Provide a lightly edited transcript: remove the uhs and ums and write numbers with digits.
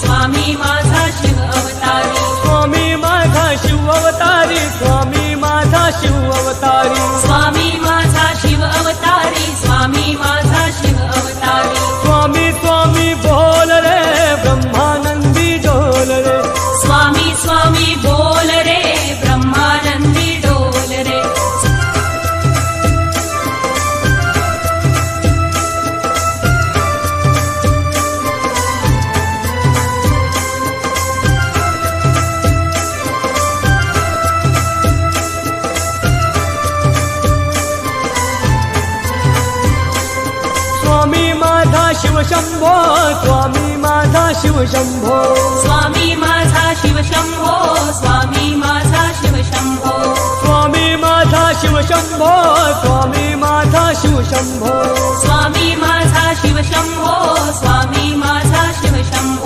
स्वामी माझा शिव अवतारी स्वामी माझा शिव अवतारी स्वामी माझा शिव अवतारी स्वामी माझा शिव अवतारी स्वामी माझा शिव अवतारी स्वामी स्वामी बोल रे ब्रह्मानंदी डोल रे स्वामी स्वामी बोल रे ब्रह्मानंदी डोल रे स्वामी माझा शिव शंभो स्वामी माझा शिव शंभो स्वामी माझा शिव शंभो स्वामी माझा शिव शंभो स्वामी माझा शिव शंभो स्वामी माझा शिव शंभो स्वामी माझा शिव शंभो स्वामी माझा शिव शंभो